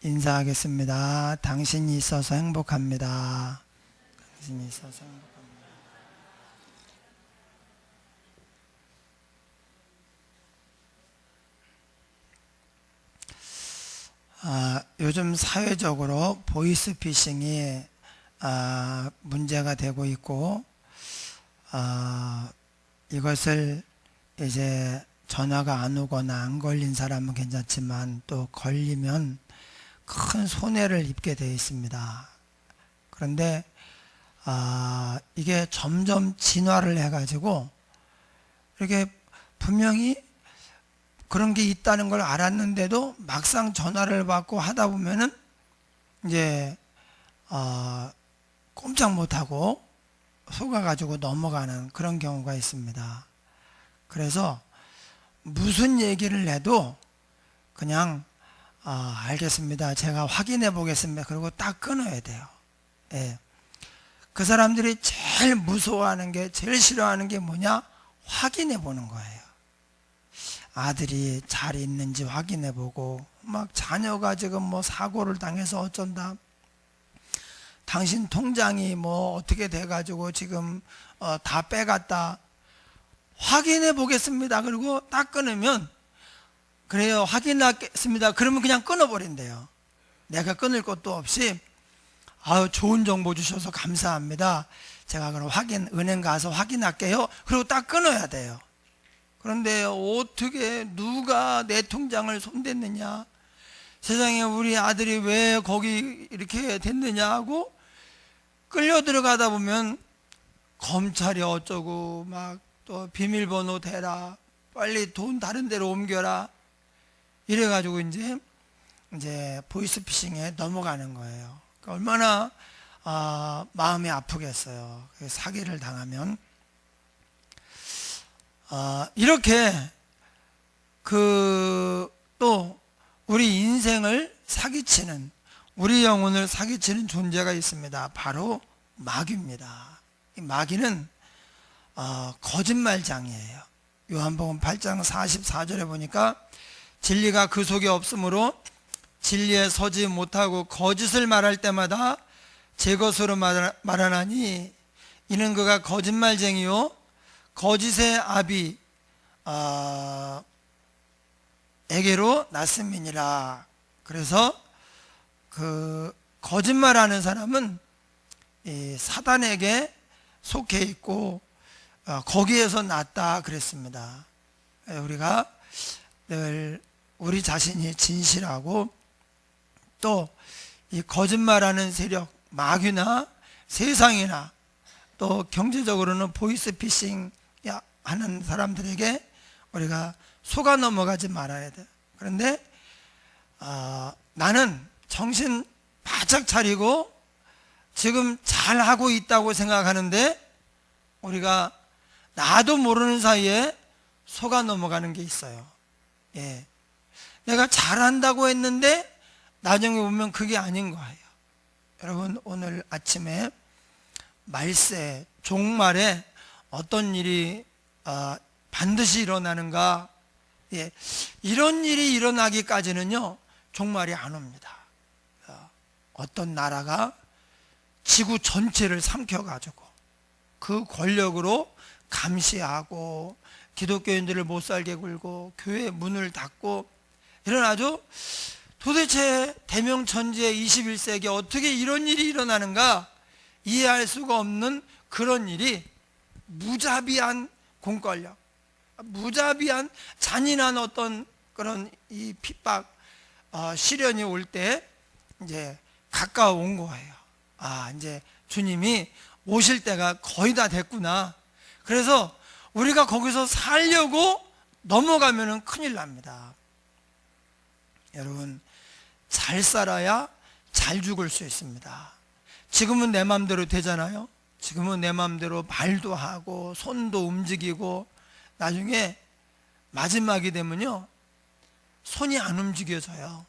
인사하겠습니다. 당신이 있어서 행복합니다. 당신이 있어서 행복합니다. 요즘 사회적으로 보이스피싱이 문제가 되고 있고, 이것을 이제 전화가 안 오거나 안 걸린 사람은 괜찮지만 또 걸리면 큰 손해를 입게 되어 있습니다. 그런데 이게 점점 진화를 해가지고 이렇게 분명히 그런 게 있다는 걸 알았는데도 막상 전화를 받고 하다 보면은 이제 꼼짝 못하고 속아가지고 넘어가는 그런 경우가 있습니다. 그래서 무슨 얘기를 해도 그냥 알겠습니다. 제가 확인해 보겠습니다. 그리고 딱 끊어야 돼요. 예. 그 사람들이 제일 무서워하는 게, 제일 싫어하는 게 뭐냐? 확인해 보는 거예요. 아들이 잘 있는지 확인해 보고, 막 자녀가 지금 뭐 사고를 당해서 어쩐다, 당신 통장이 뭐 어떻게 돼가지고 지금 다 빼갔다, 확인해 보겠습니다. 그리고 딱 끊으면, 그래요, 확인하겠습니다. 그러면 그냥 끊어버린대요. 내가 끊을 것도 없이, 좋은 정보 주셔서 감사합니다. 제가 그럼 은행 가서 확인할게요. 그리고 딱 끊어야 돼요. 그런데 어떻게 누가 내 통장을 손댔느냐, 세상에 우리 아들이 왜 거기 이렇게 됐느냐 하고 끌려 들어가다 보면 검찰이 어쩌고 막 또 비밀번호 대라, 빨리 돈 다른 데로 옮겨라, 이래가지고 이제 보이스피싱에 넘어가는 거예요. 그러니까 얼마나 마음이 아프겠어요. 사기를 당하면. 이렇게 또 우리 인생을 사기치는, 우리 영혼을 사기치는 존재가 있습니다. 바로 마귀입니다. 이 마귀는 거짓말장이에요. 요한복음 8장 44절에 보니까 진리가 그 속에 없으므로 진리에 서지 못하고 거짓을 말할 때마다 제 것으로 말하나니 이는 그가 거짓말쟁이요 거짓의 아비 에게로 났음이니라. 그래서 그 거짓말하는 사람은 이 사단에게 속해 있고 거기에서 났다 그랬습니다. 우리가 늘 우리 자신이 진실하고 또 이 거짓말하는 세력, 마귀나 세상이나 또 경제적으로는 보이스피싱 하는 사람들에게 우리가 속아 넘어가지 말아야 돼. 그런데 나는 정신 바짝 차리고 지금 잘하고 있다고 생각하는데 우리가 나도 모르는 사이에 속아 넘어가는 게 있어요. 예. 내가 잘한다고 했는데 나중에 보면 그게 아닌 거예요. 여러분, 오늘 아침에 말세, 종말에 어떤 일이 반드시 일어나는가, 예, 이런 일이 일어나기까지는요 종말이 안 옵니다. 어떤 나라가 지구 전체를 삼켜가지고 그 권력으로 감시하고 기독교인들을 못 살게 굴고 교회 문을 닫고, 이런 아주 도대체 대명천지의 21세기에 어떻게 이런 일이 일어나는가 이해할 수가 없는 그런 일이, 무자비한 공권력, 무자비한 잔인한 어떤 그런 이 핍박, 시련이 올 때 이제 가까워 온 거예요. 이제 주님이 오실 때가 거의 다 됐구나. 그래서 우리가 거기서 살려고 넘어가면은 큰일 납니다. 여러분, 잘 살아야 잘 죽을 수 있습니다. 지금은 내 마음대로 되잖아요. 지금은 내 마음대로 말도 하고 손도 움직이고, 나중에 마지막이 되면요 손이 안 움직여져요.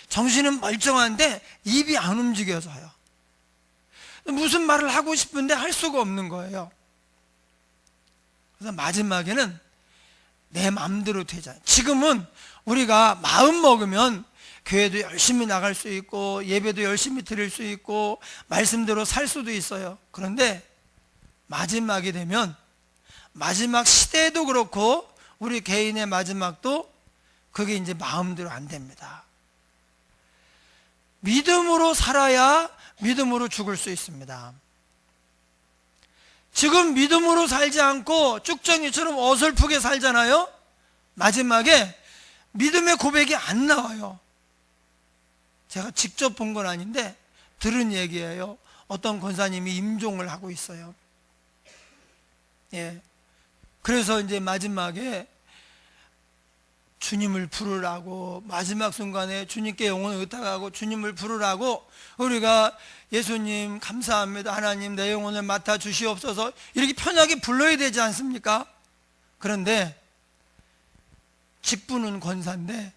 정신은 멀쩡한데 입이 안 움직여져요. 무슨 말을 하고 싶은데 할 수가 없는 거예요. 그래서 마지막에는 내 마음대로 되잖아요. 지금은 우리가 마음 먹으면 교회도 열심히 나갈 수 있고 예배도 열심히 드릴 수 있고 말씀대로 살 수도 있어요. 그런데 마지막이 되면 마지막 시대도 그렇고 우리 개인의 마지막도 그게 이제 마음대로 안 됩니다. 믿음으로 살아야 믿음으로 죽을 수 있습니다. 지금 믿음으로 살지 않고 쭉정이처럼 어설프게 살잖아요. 마지막에 믿음의 고백이 안 나와요. 제가 직접 본 건 아닌데 들은 얘기예요. 어떤 권사님이 임종을 하고 있어요. 예. 그래서 이제 마지막에 주님을 부르라고, 마지막 순간에 주님께 영혼을 의탁하고 주님을 부르라고, 우리가 예수님 감사합니다, 하나님 내 영혼을 맡아 주시옵소서, 이렇게 편하게 불러야 되지 않습니까? 그런데 직분은 권사인데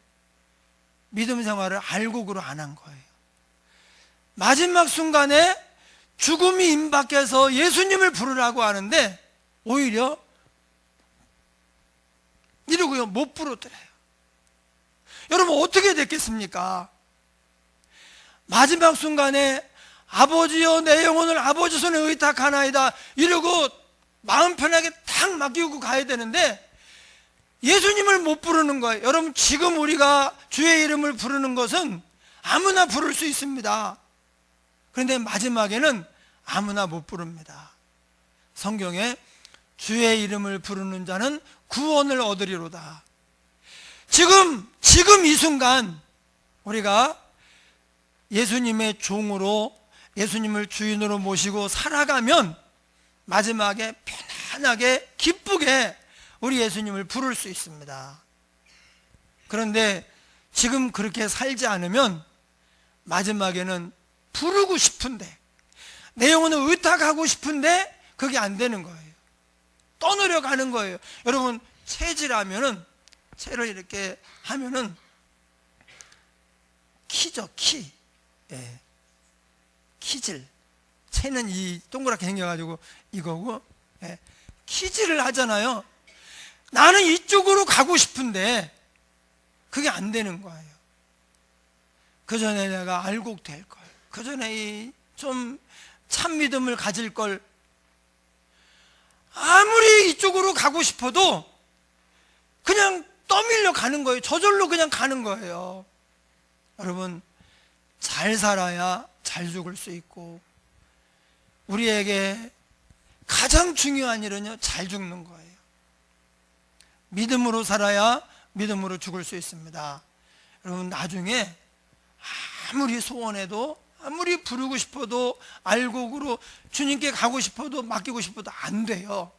믿음 생활을 알곡으로 안 한 거예요. 마지막 순간에 죽음이 임박해서 예수님을 부르라고 하는데 오히려 이러고요 못 부르더래요. 여러분 어떻게 됐겠습니까? 마지막 순간에 아버지여 내 영혼을 아버지 손에 의탁하나이다 이러고 마음 편하게 탁 맡기고 가야 되는데 예수님을 못 부르는 거예요. 여러분 지금 우리가 주의 이름을 부르는 것은 아무나 부를 수 있습니다. 그런데 마지막에는 아무나 못 부릅니다. 성경에 주의 이름을 부르는 자는 구원을 얻으리로다. 지금 이 순간 우리가 예수님의 종으로 예수님을 주인으로 모시고 살아가면 마지막에 편안하게 기쁘게 우리 예수님을 부를 수 있습니다. 그런데 지금 그렇게 살지 않으면 마지막에는 부르고 싶은데 내 영혼을 의탁하고 싶은데 그게 안 되는 거예요. 떠내려 가는 거예요. 여러분 채질하면은 채를 이렇게 하면은 키죠, 키. 예. 키질. 채는 이 동그랗게 생겨가지고 이거고, 예. 키질을 하잖아요. 나는 이쪽으로 가고 싶은데 그게 안 되는 거예요. 그 전에 내가 알곡될 걸, 그 전에 좀 참 믿음을 가질 걸. 아무리 이쪽으로 가고 싶어도 그냥 떠밀려 가는 거예요. 저절로 그냥 가는 거예요. 여러분 잘 살아야 잘 죽을 수 있고 우리에게 가장 중요한 일은요 잘 죽는 거예요. 믿음으로 살아야 믿음으로 죽을 수 있습니다. 여러분 나중에 아무리 소원해도 아무리 부르고 싶어도 알곡으로 주님께 가고 싶어도 맡기고 싶어도 안 돼요.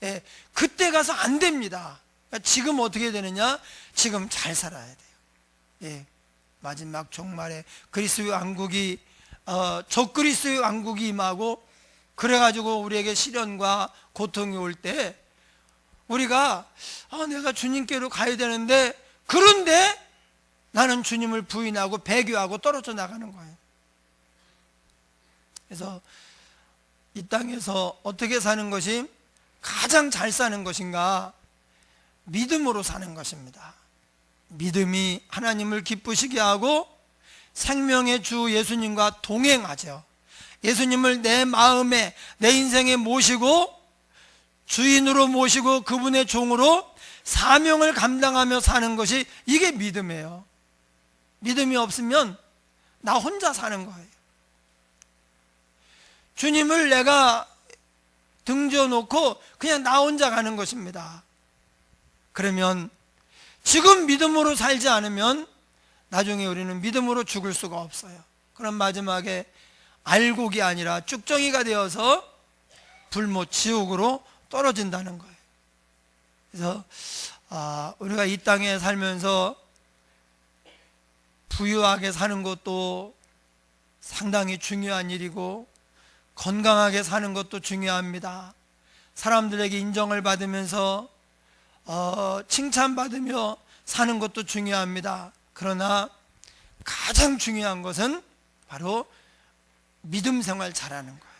예, 그때 가서 안 됩니다. 그러니까 지금 어떻게 되느냐? 지금 잘 살아야 돼요. 예, 마지막 종말에 그리스도의 왕국이 적그리스도의 왕국이 임하고 그래가지고 우리에게 시련과 고통이 올 때 우리가 내가 주님께로 가야 되는데 그런데 나는 주님을 부인하고 배교하고 떨어져 나가는 거예요. 그래서 이 땅에서 어떻게 사는 것이 가장 잘 사는 것인가? 믿음으로 사는 것입니다. 믿음이 하나님을 기쁘시게 하고 생명의 주 예수님과 동행하죠. 예수님을 내 마음에 내 인생에 모시고 주인으로 모시고 그분의 종으로 사명을 감당하며 사는 것이 이게 믿음이에요. 믿음이 없으면 나 혼자 사는 거예요. 주님을 내가 등져 놓고 그냥 나 혼자 가는 것입니다. 그러면 지금 믿음으로 살지 않으면 나중에 우리는 믿음으로 죽을 수가 없어요. 그럼 마지막에 알곡이 아니라 쭉정이가 되어서 불못 지옥으로 떨어진다는 거예요. 그래서 우리가 이 땅에 살면서 부유하게 사는 것도 상당히 중요한 일이고 건강하게 사는 것도 중요합니다. 사람들에게 인정을 받으면서 칭찬받으며 사는 것도 중요합니다. 그러나 가장 중요한 것은 바로 믿음 생활 잘하는 거예요.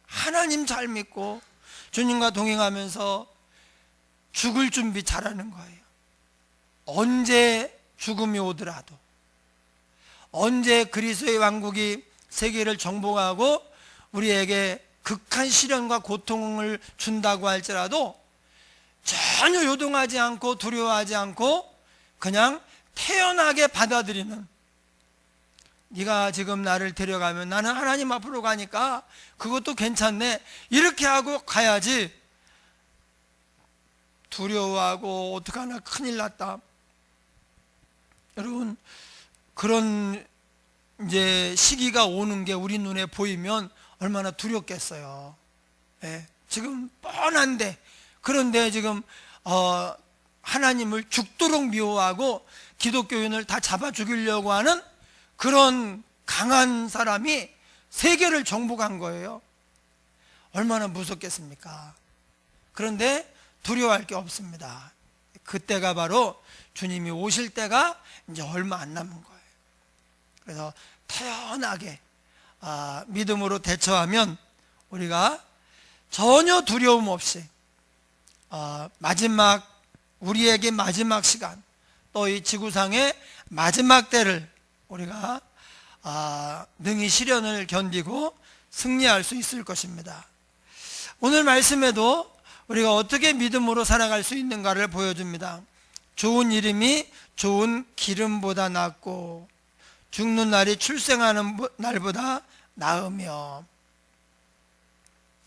하나님 잘 믿고 주님과 동행하면서 죽을 준비 잘하는 거예요. 언제 죽음이 오더라도, 언제 그리스도의 왕국이 세계를 정복하고 우리에게 극한 시련과 고통을 준다고 할지라도 전혀 요동하지 않고 두려워하지 않고 그냥 태연하게 받아들이는, 네가 지금 나를 데려가면 나는 하나님 앞으로 가니까 그것도 괜찮네, 이렇게 하고 가야지 두려워하고 어떡하나 큰일 났다. 여러분, 그런 이제 시기가 오는 게 우리 눈에 보이면 얼마나 두렵겠어요. 예, 지금 뻔한데, 그런데 지금 하나님을 죽도록 미워하고 기독교인을 다 잡아 죽이려고 하는 그런 강한 사람이 세계를 정복한 거예요. 얼마나 무섭겠습니까? 그런데 두려워할 게 없습니다. 그때가 바로 주님이 오실 때가 이제 얼마 안 남은 거예요. 그래서 태연하게 믿음으로 대처하면 우리가 전혀 두려움 없이 우리에게 마지막 시간, 또 이 지구상의 마지막 때를 우리가 능히 시련을 견디고 승리할 수 있을 것입니다. 오늘 말씀에도 우리가 어떻게 믿음으로 살아갈 수 있는가를 보여줍니다. 좋은 이름이 좋은 기름보다 낫고 죽는 날이 출생하는 날보다 나으며.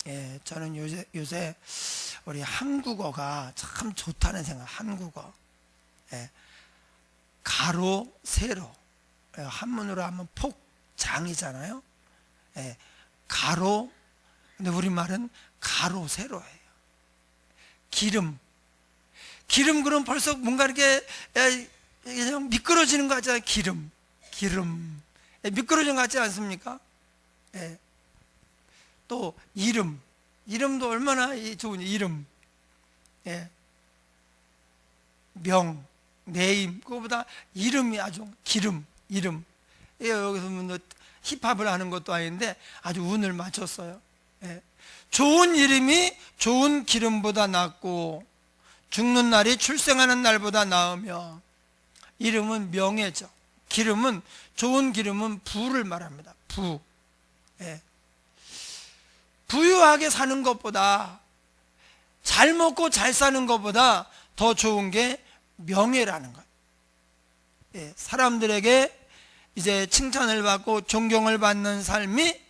예, 저는 요새 우리 한국어가 참 좋다는 생각. 한국어, 예, 가로 세로, 예, 한문으로 하면 폭장이잖아요. 예, 가로, 근데 우리말은 가로 세로예요. 기름, 그럼 벌써 뭔가 이렇게 그냥 미끄러지는 거 같잖아요. 기름, 예, 미끄러지는 것 같지 않습니까? 예. 또 이름도 얼마나 좋은 이름, 예. 명, 네임, 그거보다 이름이 아주 이름. 예, 여기서 뭐 힙합을 하는 것도 아닌데 아주 운을 맞췄어요. 예. 좋은 이름이 좋은 기름보다 낫고 죽는 날이 출생하는 날보다 나으며. 이름은 명예죠. 기름은, 좋은 기름은 부를 말합니다. 부. 예. 부유하게 사는 것보다, 잘 먹고 잘 사는 것보다 더 좋은 게 명예라는 것. 예, 사람들에게 이제 칭찬을 받고 존경을 받는 삶이,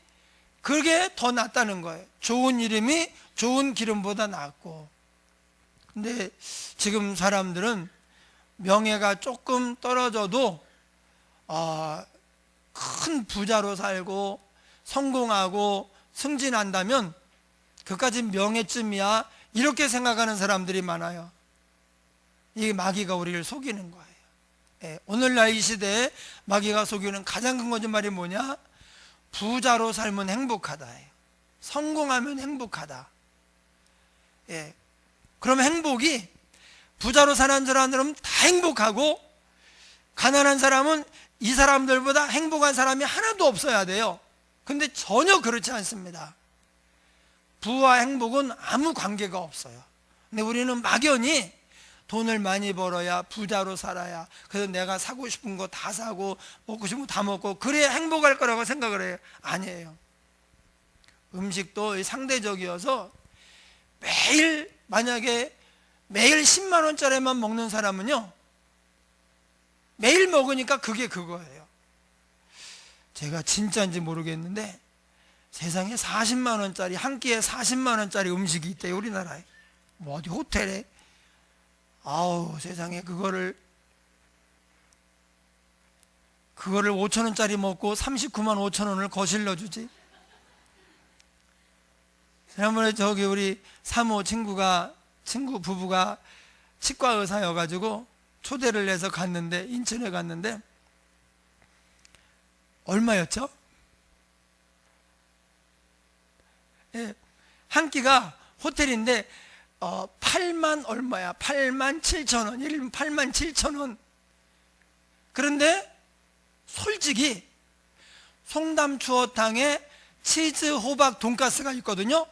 그게 더 낫다는 거예요. 좋은 이름이 좋은 기름보다 낫고. 근데 지금 사람들은 명예가 조금 떨어져도 큰 부자로 살고 성공하고 승진한다면 그까지 명예쯤이야, 이렇게 생각하는 사람들이 많아요. 이게 마귀가 우리를 속이는 거예요. 예, 오늘날 이 시대에 마귀가 속이는 가장 큰 거짓말이 뭐냐? 부자로 살면 행복하다예요. 성공하면 행복하다. 예, 그러면 행복이, 부자로 사는 사람들은 다 행복하고 가난한 사람은 이 사람들보다 행복한 사람이 하나도 없어야 돼요. 근데 전혀 그렇지 않습니다. 부와 행복은 아무 관계가 없어요. 근데 우리는 막연히 돈을 많이 벌어야, 부자로 살아야, 그래서 내가 사고 싶은 거 다 사고 먹고 싶은 거 다 먹고 그래야 행복할 거라고 생각을 해요. 아니에요. 음식도 상대적이어서 만약에 매일 10만 원짜리만 먹는 사람은요, 매일 먹으니까 그게 그거예요. 제가 진짜인지 모르겠는데 세상에 40만 원짜리, 한 끼에 40만 원짜리 음식이 있대요, 우리나라에. 뭐 어디 호텔에. 아우, 세상에 그거를 5천 원짜리 먹고 39만 5천 원을 거실러 주지. 지난번에 저기 우리 사모 친구 부부가 치과 의사여가지고 초대를 해서 갔는데, 인천에 갔는데 얼마였죠? 예, 한 끼가 호텔인데 8만 얼마야? 8만 7천 원. 예를 들면 8만 7천 원. 그런데 솔직히 송담 추어탕에 치즈 호박 돈가스가 있거든요.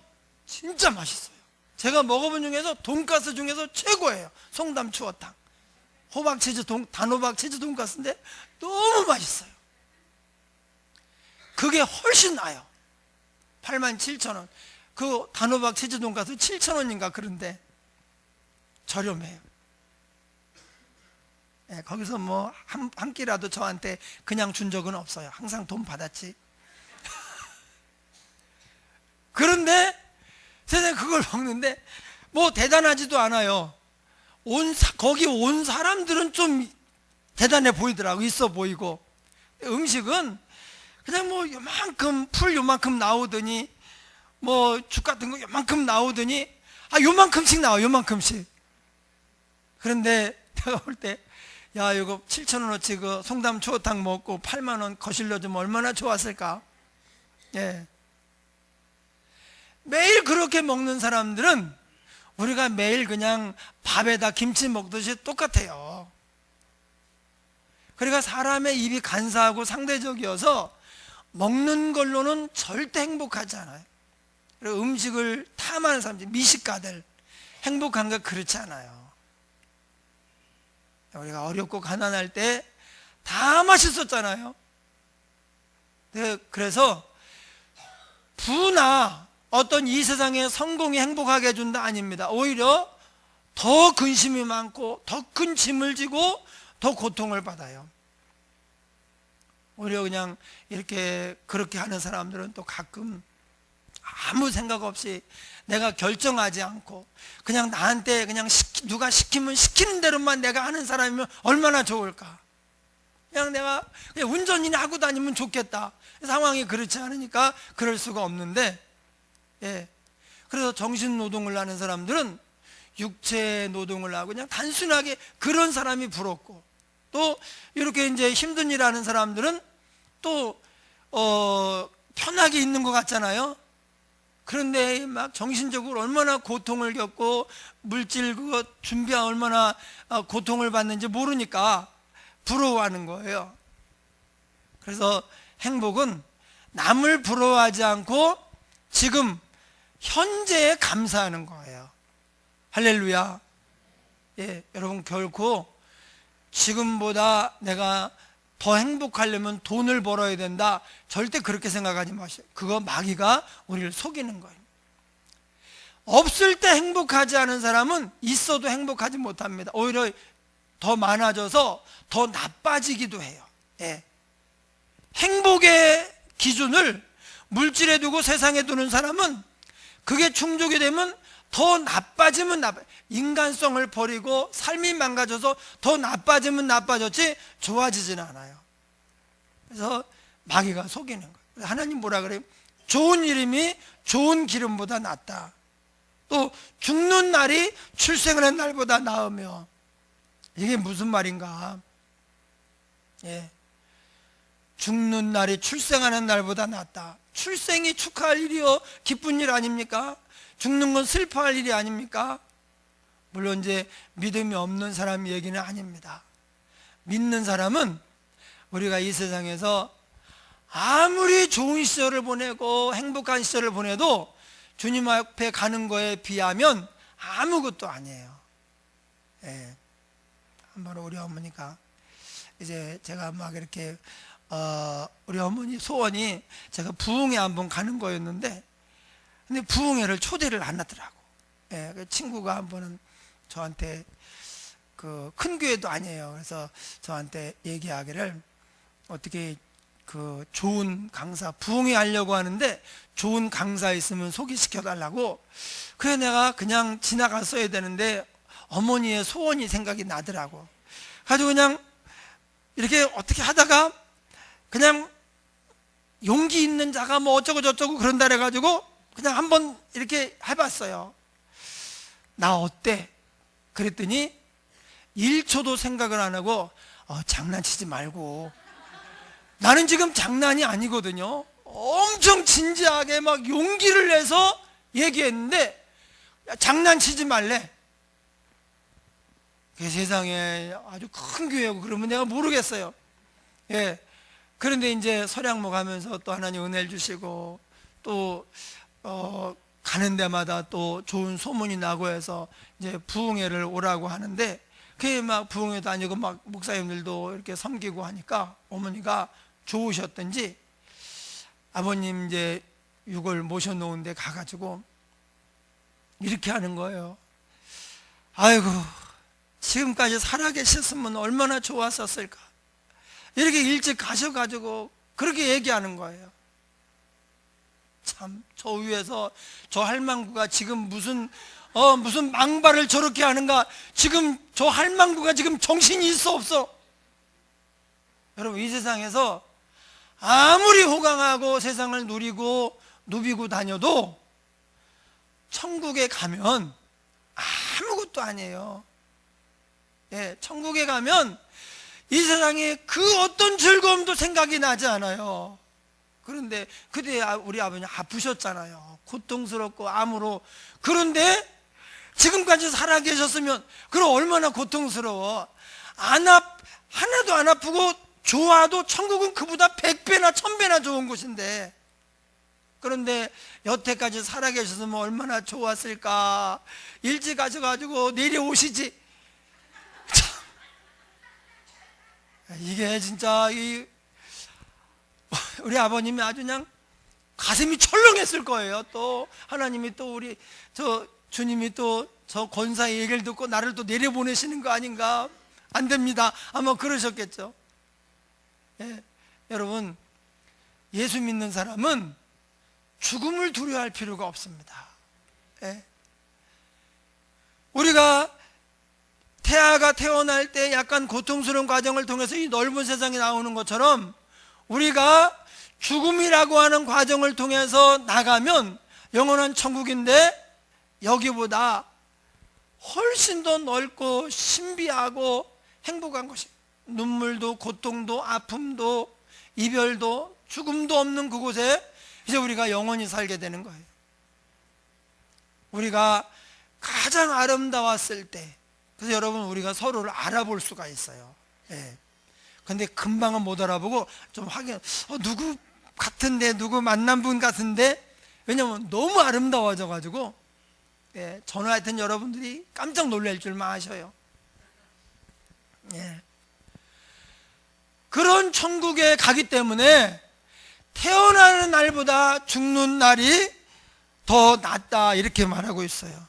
진짜 맛있어요. 제가 먹어본 중에서 돈가스 중에서 최고예요. 송담 추어탕. 단호박 치즈 돈가스인데 너무 맛있어요. 그게 훨씬 나아요. 87,000원. 그 단호박 치즈 돈가스 7,000원인가 그런데 저렴해요. 예, 거기서 뭐 한 끼라도 저한테 그냥 준 적은 없어요. 항상 돈 받았지. 그런데 세상에 그걸 먹는데 뭐 대단하지도 않아요. 거기 온 사람들은 좀 대단해 보이더라고. 있어 보이고. 음식은 그냥 뭐 요만큼 풀 요만큼 나오더니 뭐 죽 같은 거 요만큼 나오더니 요만큼씩 나와. 요만큼씩. 그런데 내가 볼 때 야 이거 7,000원어치 그 송담 추어탕 먹고 8만원 거실러 주면 얼마나 좋았을까. 예. 매일 그렇게 먹는 사람들은 우리가 매일 그냥 밥에다 김치 먹듯이 똑같아요. 그러니까 사람의 입이 간사하고 상대적이어서 먹는 걸로는 절대 행복하지 않아요. 그리고 음식을 탐하는 사람들, 미식가들 행복한 게 그렇지 않아요. 우리가 어렵고 가난할 때 다 맛있었잖아요. 네, 그래서 부나 어떤 이 세상의 성공이 행복하게 해준다 아닙니다. 오히려 더 근심이 많고 더 큰 짐을 지고 더 고통을 받아요. 오히려 그냥 이렇게 그렇게 하는 사람들은 또 가끔 아무 생각 없이 내가 결정하지 않고 그냥 나한테 그냥 누가 시키면 시키는 대로만 내가 하는 사람이면 얼마나 좋을까. 그냥 내가 그냥 운전이나 하고 다니면 좋겠다. 상황이 그렇지 않으니까 그럴 수가 없는데, 예. 그래서 정신 노동을 하는 사람들은 육체 노동을 하고 그냥 단순하게 그런 사람이 부럽고, 또 이렇게 이제 힘든 일 하는 사람들은 또 편하게 있는 것 같잖아요. 그런데 막 정신적으로 얼마나 고통을 겪고 물질 그거 준비한 얼마나 고통을 받는지 모르니까 부러워하는 거예요. 그래서 행복은 남을 부러워하지 않고 지금 현재에 감사하는 거예요. 할렐루야. 예, 여러분 결코 지금보다 내가 더 행복하려면 돈을 벌어야 된다, 절대 그렇게 생각하지 마세요. 그거 마귀가 우리를 속이는 거예요. 없을 때 행복하지 않은 사람은 있어도 행복하지 못합니다. 오히려 더 많아져서 더 나빠지기도 해요. 예. 행복의 기준을 물질에 두고 세상에 두는 사람은 그게 충족이 되면 더 나빠지면 인간성을 버리고 삶이 망가져서 더 나빠지면 나빠졌지 좋아지지는 않아요. 그래서 마귀가 속이는 거예요. 하나님 뭐라 그래요? 좋은 이름이 좋은 기름보다 낫다. 또 죽는 날이 출생하는 날보다 나으며. 이게 무슨 말인가? 예. 죽는 날이 출생하는 날보다 낫다. 출생이 축하할 일이요 기쁜 일 아닙니까? 죽는 건 슬퍼할 일이 아닙니까? 물론 이제 믿음이 없는 사람 얘기는 아닙니다. 믿는 사람은 우리가 이 세상에서 아무리 좋은 시절을 보내고 행복한 시절을 보내도 주님 앞에 가는 거에 비하면 아무것도 아니에요. 예. 한번 우리 어머니가 이제 제가 막 이렇게 우리 어머니 소원이 제가 부흥회 한번 가는 거였는데, 근데 부흥회를 초대를 안 하더라고. 예, 그 친구가 한 번은 저한테 그 큰 교회도 아니에요. 그래서 저한테 얘기하기를 어떻게 그 좋은 강사 부흥회 하려고 하는데 좋은 강사 있으면 소개시켜 달라고. 그래 내가 그냥 지나갔어야 되는데 어머니의 소원이 생각이 나더라고. 가지고 그냥 이렇게 어떻게 하다가 그냥 용기 있는 자가 뭐 어쩌고 저쩌고 그런다 그래가지고 그냥 한번 이렇게 해봤어요. 나 어때? 그랬더니 1초도 생각을 안 하고 장난치지 말고. 나는 지금 장난이 아니거든요. 엄청 진지하게 막 용기를 내서 얘기했는데 장난치지 말래. 그 세상에 아주 큰 교회고 그러면 내가 모르겠어요. 예. 그런데 이제 설향모 가면서 또 하나님 은혜를 주시고 또 가는 데마다 또 좋은 소문이 나고 해서 이제 부흥회를 오라고 하는데 막 부흥회 다니고 막 목사님들도 이렇게 섬기고 하니까 어머니가 좋으셨던지 아버님 이제 육을 모셔놓은 데 가가지고 이렇게 하는 거예요. 아이고, 지금까지 살아계셨으면 얼마나 좋았었을까. 이렇게 일찍 가셔가지고 그렇게 얘기하는 거예요. 참, 저 위에서 저 할망구가 지금 무슨 망발을 저렇게 하는가. 지금 저 할망구가 지금 정신이 있어 없어? 여러분, 이 세상에서 아무리 호강하고 세상을 누비고 다녀도 천국에 가면 아무것도 아니에요. 예, 천국에 가면 이 세상에 그 어떤 즐거움도 생각이 나지 않아요. 그런데 그때 우리 아버님 아프셨잖아요. 고통스럽고 암으로. 그런데 지금까지 살아계셨으면 그럼 얼마나 고통스러워. 하나도 안 아프고 좋아도 천국은 그보다 100배나 1000배나 좋은 곳인데, 그런데 여태까지 살아계셨으면 얼마나 좋았을까. 일찍 가셔가지고 내려오시지. 참, 이게 진짜 우리 아버님이 아주 그냥 가슴이 철렁했을 거예요. 또 하나님이 또 우리 주님이 또 저 권사의 얘기를 듣고 나를 또 내려보내시는 거 아닌가. 안 됩니다. 아마 그러셨겠죠. 예, 여러분, 예수 믿는 사람은 죽음을 두려워할 필요가 없습니다. 예. 우리가 태아가 태어날 때 약간 고통스러운 과정을 통해서 이 넓은 세상에 나오는 것처럼 우리가 죽음이라고 하는 과정을 통해서 나가면 영원한 천국인데, 여기보다 훨씬 더 넓고 신비하고 행복한 것이, 눈물도 고통도 아픔도 이별도 죽음도 없는 그곳에 이제 우리가 영원히 살게 되는 거예요. 우리가 가장 아름다웠을 때, 그래서 여러분 우리가 서로를 알아볼 수가 있어요. 예. 근데 금방은 못 알아보고 좀 확인, 누구 같은데, 누구 만난 분 같은데, 왜냐면 너무 아름다워져 가지고. 예, 저는 하여튼 여러분들이 깜짝 놀랄 줄만 아셔요. 예. 그런 천국에 가기 때문에 태어나는 날보다 죽는 날이 더 낫다, 이렇게 말하고 있어요.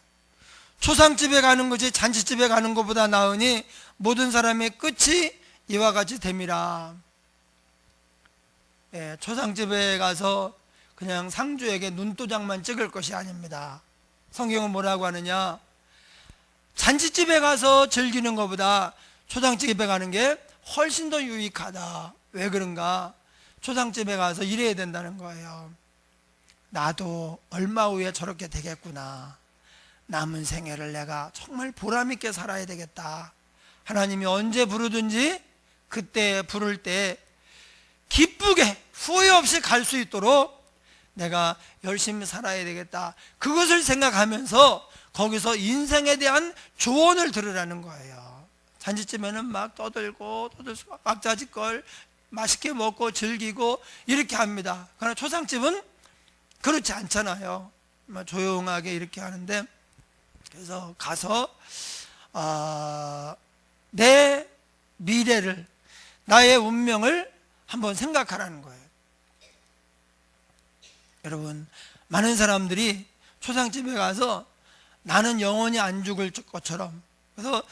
초상집에 가는 것이 잔치집에 가는 것보다 나으니 모든 사람의 끝이 이와 같이 됨이라. 예, 초상집에 가서 그냥 상주에게 눈도장만 찍을 것이 아닙니다. 성경은 뭐라고 하느냐, 잔치집에 가서 즐기는 것보다 초상집에 가는 게 훨씬 더 유익하다. 왜 그런가? 초상집에 가서 일해야 된다는 거예요. 나도 얼마 후에 저렇게 되겠구나. 남은 생애를 내가 정말 보람있게 살아야 되겠다. 하나님이 언제 부르든지 그때 부를 때 기쁘게 후회 없이 갈 수 있도록 내가 열심히 살아야 되겠다. 그것을 생각하면서 거기서 인생에 대한 조언을 들으라는 거예요. 잔치집에는 막 떠들고 왁자지껄 맛있게 먹고 즐기고 이렇게 합니다. 그러나 초상집은 그렇지 않잖아요. 조용하게 이렇게 하는데, 그래서 가서 내 미래를, 나의 운명을 한번 생각하라는 거예요. 여러분, 많은 사람들이 초상집에 가서 나는 영원히 안 죽을 것처럼, 그래서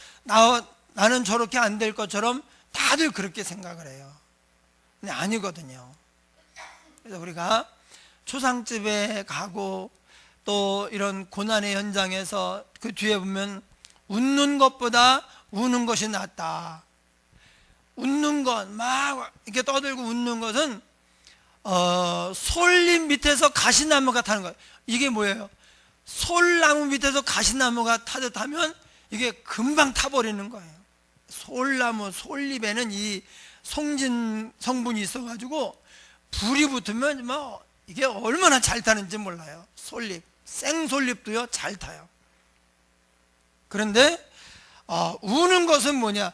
나는 저렇게 안 될 것처럼 다들 그렇게 생각을 해요. 근데 아니거든요. 그래서 우리가 초상집에 가고 또 이런 고난의 현장에서 그 뒤에 보면 웃는 것보다 우는 것이 낫다. 웃는 것, 막 이렇게 떠들고 웃는 것은 솔잎 밑에서 가시나무가 타는 거예요. 이게 뭐예요? 솔나무 밑에서 가시나무가 타듯 하면 이게 금방 타버리는 거예요. 솔나무, 솔잎에는 이 송진 성분이 있어가지고 불이 붙으면 뭐 이게 얼마나 잘 타는지 몰라요. 솔잎, 생솔잎도요 잘 타요. 그런데 우는 것은 뭐냐?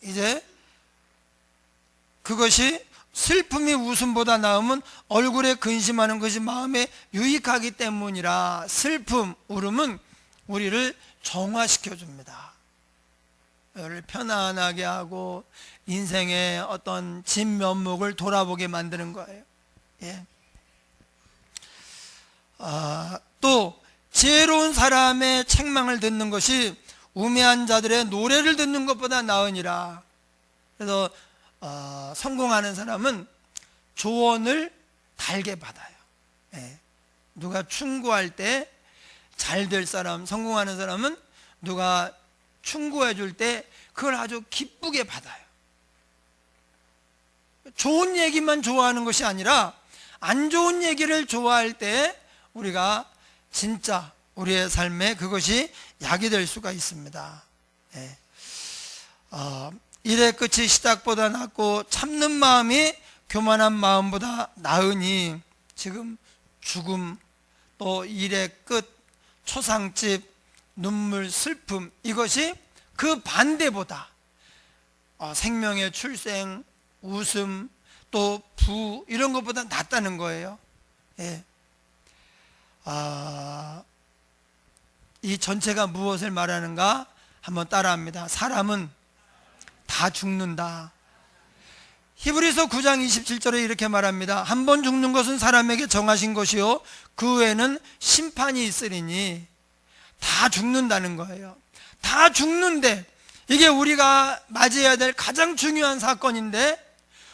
이제 그것이 슬픔이 웃음보다 나으면 얼굴에 근심하는 것이 마음에 유익하기 때문이라. 슬픔, 울음은 우리를 정화시켜 줍니다. 를 편안하게 하고 인생의 어떤 진면목을 돌아보게 만드는 거예요. 예. 또 지혜로운 사람의 책망을 듣는 것이 우매한 자들의 노래를 듣는 것보다 나으니라. 그래서 성공하는 사람은 조언을 달게 받아요. 예. 누가 충고할 때 잘 될 사람, 성공하는 사람은 누가 충고해 줄 때 그걸 아주 기쁘게 받아요. 좋은 얘기만 좋아하는 것이 아니라 안 좋은 얘기를 좋아할 때 우리가 진짜 우리의 삶에 그것이 약이 될 수가 있습니다. 예. 일의 끝이 시작보다 낫고 참는 마음이 교만한 마음보다 나으니, 지금 죽음, 또 일의 끝, 초상집, 눈물, 슬픔, 이것이 그 반대보다 생명의 출생, 웃음, 또 부, 이런 것보다 낫다는 거예요. 예. 이 전체가 무엇을 말하는가 한번 따라합니다. 사람은 다 죽는다. 히브리서 9장 27절에 이렇게 말합니다. 한 번 죽는 것은 사람에게 정하신 것이요 그 후에는 심판이 있으리니. 다 죽는다는 거예요. 다 죽는데 이게 우리가 맞이해야 될 가장 중요한 사건인데,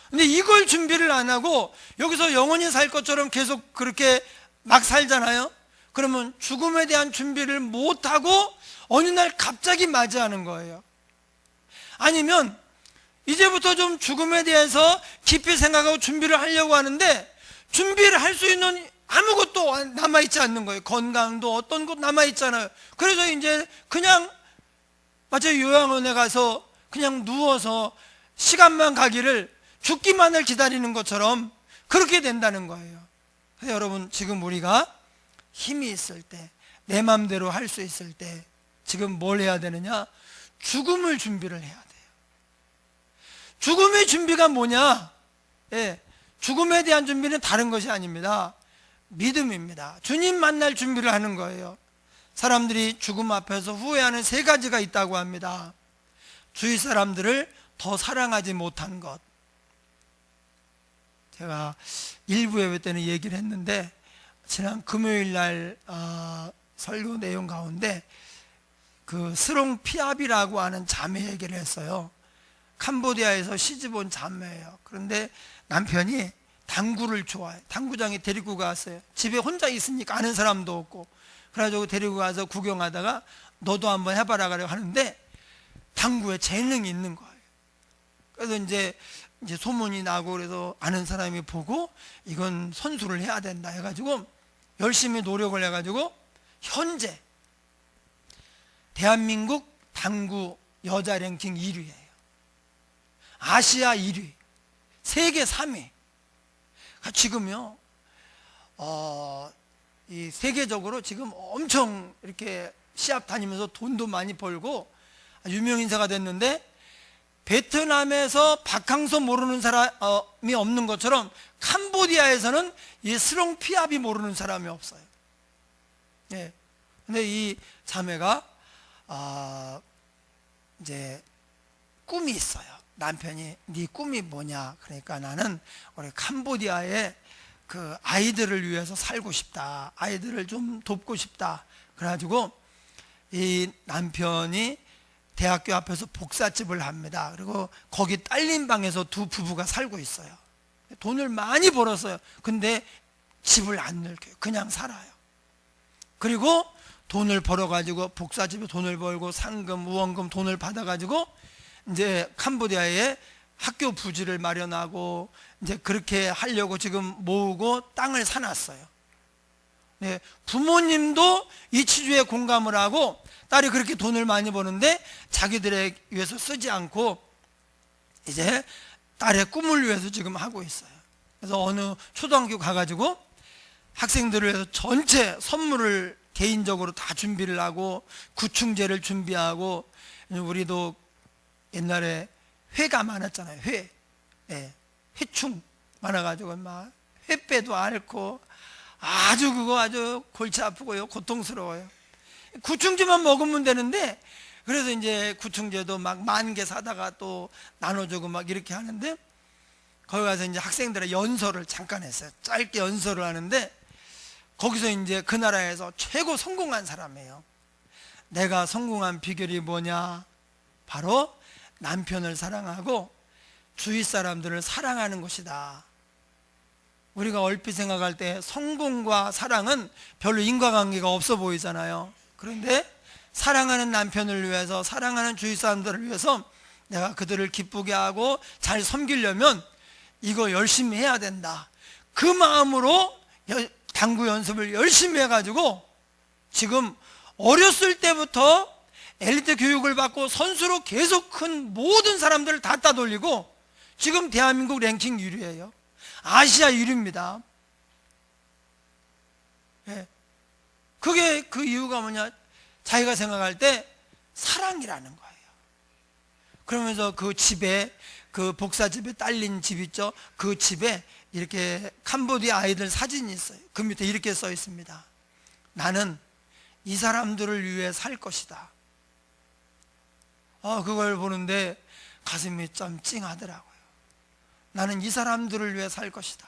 근데 이걸 준비를 안 하고 여기서 영원히 살 것처럼 계속 그렇게 막 살잖아요. 그러면 죽음에 대한 준비를 못하고 어느 날 갑자기 맞이하는 거예요. 아니면 이제부터 좀 죽음에 대해서 깊이 생각하고 준비를 하려고 하는데 준비를 할 수 있는 아무것도 남아있지 않는 거예요. 건강도 어떤 것 남아있잖아요. 그래서 이제 그냥 마치 요양원에 가서 그냥 누워서 시간만 가기를, 죽기만을 기다리는 것처럼 그렇게 된다는 거예요. 그래서 여러분, 지금 우리가 힘이 있을 때, 내 마음대로 할 수 있을 때 지금 뭘 해야 되느냐? 죽음을 준비를 해야 돼요. 죽음의 준비가 뭐냐? 예, 죽음에 대한 준비는 다른 것이 아닙니다. 믿음입니다. 주님 만날 준비를 하는 거예요. 사람들이 죽음 앞에서 후회하는 세 가지가 있다고 합니다. 주위 사람들을 더 사랑하지 못한 것. 제가 일부 예배 때는 얘기를 했는데, 지난 금요일 날 설교 내용 가운데 그 스롱 피압이라고 하는 자매 얘기를 했어요. 캄보디아에서 시집 온 자매예요. 그런데 남편이 당구를 좋아해. 당구장에 데리고 갔어요. 집에 혼자 있으니까 아는 사람도 없고, 그래가지고 데리고 가서 구경하다가 너도 한번 해봐라 그래 하는데 당구에 재능이 있는 거예요. 그래서 이제 소문이 나고, 그래서 아는 사람이 보고 이건 선수를 해야 된다 해가지고 열심히 노력을 해가지고 현재 대한민국 당구 여자 랭킹 1위예요. 아시아 1위, 세계 3위. 지금요, 이 세계적으로 지금 엄청 이렇게 시합 다니면서 돈도 많이 벌고 유명 인사가 됐는데, 베트남에서 박항서 모르는 사람이 없는 것처럼 캄보디아에서는 이 스롱 피압이 모르는 사람이 없어요. 예. 근데 이 자매가 이제 꿈이 있어요. 남편이 네 꿈이 뭐냐? 그러니까 나는 우리 캄보디아에 그 아이들을 위해서 살고 싶다. 아이들을 좀 돕고 싶다. 그래가지고 이 남편이 대학교 앞에서 복사집을 합니다. 그리고 거기 딸린 방에서 두 부부가 살고 있어요. 돈을 많이 벌었어요. 근데 집을 안 늙혀요. 그냥 살아요. 그리고 돈을 벌어가지고 복사집에 돈을 벌고 상금, 우원금 돈을 받아가지고 이제 캄보디아에 학교 부지를 마련하고 이제 그렇게 하려고 지금 모으고 땅을 사놨어요. 네, 부모님도 이 치주에 공감을 하고, 딸이 그렇게 돈을 많이 버는데 자기들에 위해서 쓰지 않고 이제 딸의 꿈을 위해서 지금 하고 있어요. 그래서 어느 초등학교 가가지고 학생들을 위해서 전체 선물을 개인적으로 다 준비를 하고 구충제를 준비하고, 우리도 옛날에 회가 많았잖아요. 회, 예, 회충 많아가지고 막 횟배도 앓고 아주 그거 아주 골치 아프고요, 고통스러워요. 구충제만 먹으면 되는데, 그래서 이제 구충제도 막 10,000개 사다가 또 나눠주고 막 이렇게 하는데, 거기 가서 이제 학생들의 연설을 잠깐 했어요. 짧게 연설을 하는데, 거기서 이제 그 나라에서 최고 성공한 사람이에요. 내가 성공한 비결이 뭐냐? 바로 남편을 사랑하고 주위 사람들을 사랑하는 것이다. 우리가 얼핏 생각할 때 성공과 사랑은 별로 인과관계가 없어 보이잖아요. 그런데 사랑하는 남편을 위해서, 사랑하는 주위 사람들을 위해서 내가 그들을 기쁘게 하고 잘 섬기려면 이거 열심히 해야 된다. 그 마음으로 당구 연습을 열심히 해가지고 지금 어렸을 때부터 엘리트 교육을 받고 선수로 계속 큰 모든 사람들을 다 따돌리고 지금 대한민국 랭킹 1위예요. 아시아 1위입니다. 예. 그게 그 이유가 뭐냐? 자기가 생각할 때 사랑이라는 거예요. 그러면서 그 집에, 그 복사집에 딸린 집 있죠? 그 집에 이렇게 캄보디아 아이들 사진이 있어요. 그 밑에 이렇게 써 있습니다. 나는 이 사람들을 위해 살 것이다. 그걸 보는데 가슴이 좀 찡하더라고요. 나는 이 사람들을 위해 살 것이다.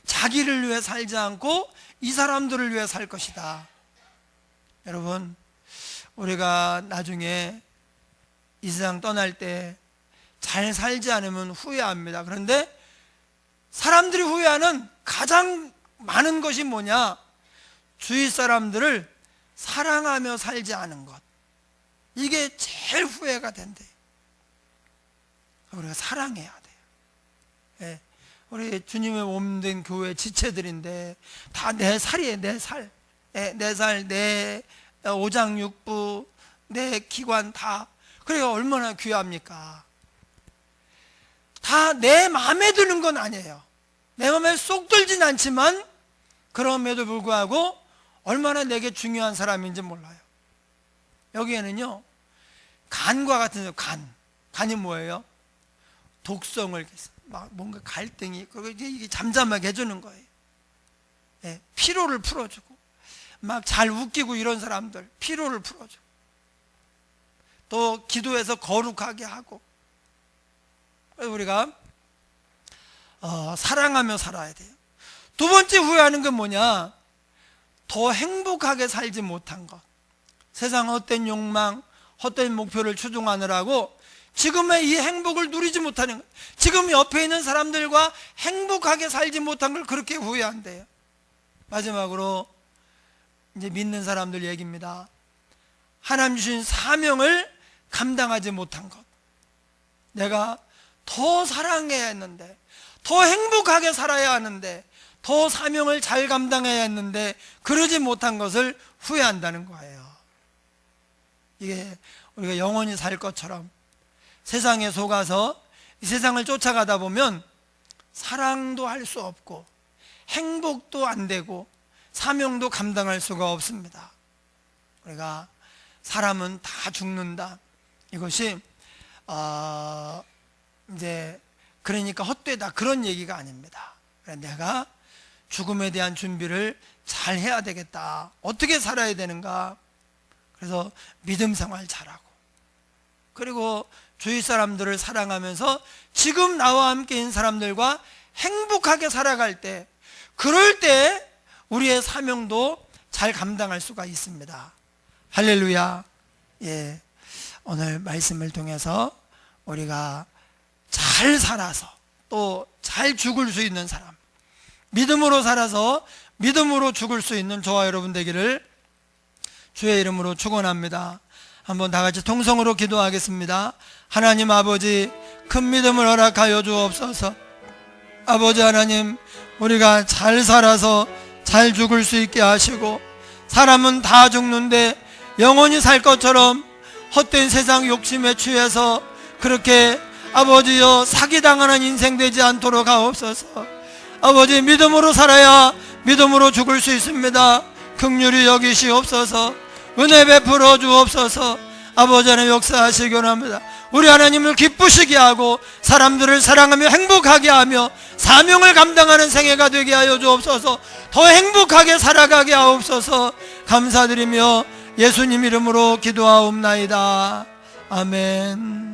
자기를 위해 살지 않고 이 사람들을 위해 살 것이다. 여러분, 우리가 나중에 이 세상 떠날 때 잘 살지 않으면 후회합니다. 그런데 사람들이 후회하는 가장 많은 것이 뭐냐? 주위 사람들을 사랑하며 살지 않은 것. 이게 제일 후회가 된대요. 우리가 사랑해야 돼요. 예. 우리 주님의 몸된 교회 지체들인데 다 내 살이에요. 내 살. 예, 내 살, 내 오장육부, 내 기관 다. 그래야 얼마나 귀합니까? 다 내 마음에 드는 건 아니에요. 내 마음에 쏙 들진 않지만 그럼에도 불구하고 얼마나 내게 중요한 사람인지 몰라요. 여기에는요, 간과 같은, 간이 뭐예요? 독성을, 막 뭔가 갈등이, 이게 잠잠하게 해주는 거예요. 예, 피로를 풀어주고, 막 잘 웃기고 이런 사람들, 피로를 풀어주고, 또 기도해서 거룩하게 하고, 우리가 사랑하며 살아야 돼요. 두 번째 후회하는 건 뭐냐? 더 행복하게 살지 못한 것. 세상 헛된 욕망, 헛된 목표를 추종하느라고 지금의 이 행복을 누리지 못하는 것. 지금 옆에 있는 사람들과 행복하게 살지 못한 걸 그렇게 후회한대요. 마지막으로 이제 믿는 사람들 얘기입니다. 하나님 주신 사명을 감당하지 못한 것. 내가 더 사랑해야 했는데, 더 행복하게 살아야 하는데, 더 사명을 잘 감당해야 했는데 그러지 못한 것을 후회한다는 거예요. 이게 우리가 영원히 살 것처럼 세상에 속아서 이 세상을 쫓아가다 보면 사랑도 할 수 없고 행복도 안 되고 사명도 감당할 수가 없습니다. 우리가 사람은 다 죽는다. 이것이 이제 그러니까 헛되다 그런 얘기가 아닙니다. 내가 죽음에 대한 준비를 잘 해야 되겠다. 어떻게 살아야 되는가? 그래서 믿음 생활 잘하고, 그리고 주위 사람들을 사랑하면서 지금 나와 함께 있는 사람들과 행복하게 살아갈 때, 그럴 때 우리의 사명도 잘 감당할 수가 있습니다. 할렐루야. 예, 오늘 말씀을 통해서 우리가 잘 살아서 또 잘 죽을 수 있는 사람, 믿음으로 살아서 믿음으로 죽을 수 있는 저와 여러분 되기를 주의 이름으로 축원합니다. 한번 다 같이 통성으로 기도하겠습니다. 하나님 아버지, 큰 믿음을 허락하여 주옵소서. 아버지 하나님, 우리가 잘 살아서 잘 죽을 수 있게 하시고, 사람은 다 죽는데 영원히 살 것처럼 헛된 세상 욕심에 취해서 그렇게 아버지여 사기당하는 인생 되지 않도록 하옵소서. 아버지, 믿음으로 살아야 믿음으로 죽을 수 있습니다. 긍휼히 여기시옵소서. 은혜 베풀어 주옵소서. 아버지 하나님 역사하시기 원합니다. 우리 하나님을 기쁘시게 하고 사람들을 사랑하며 행복하게 하며 사명을 감당하는 생애가 되게 하여 주옵소서. 더 행복하게 살아가게 하옵소서. 감사드리며 예수님 이름으로 기도하옵나이다. 아멘.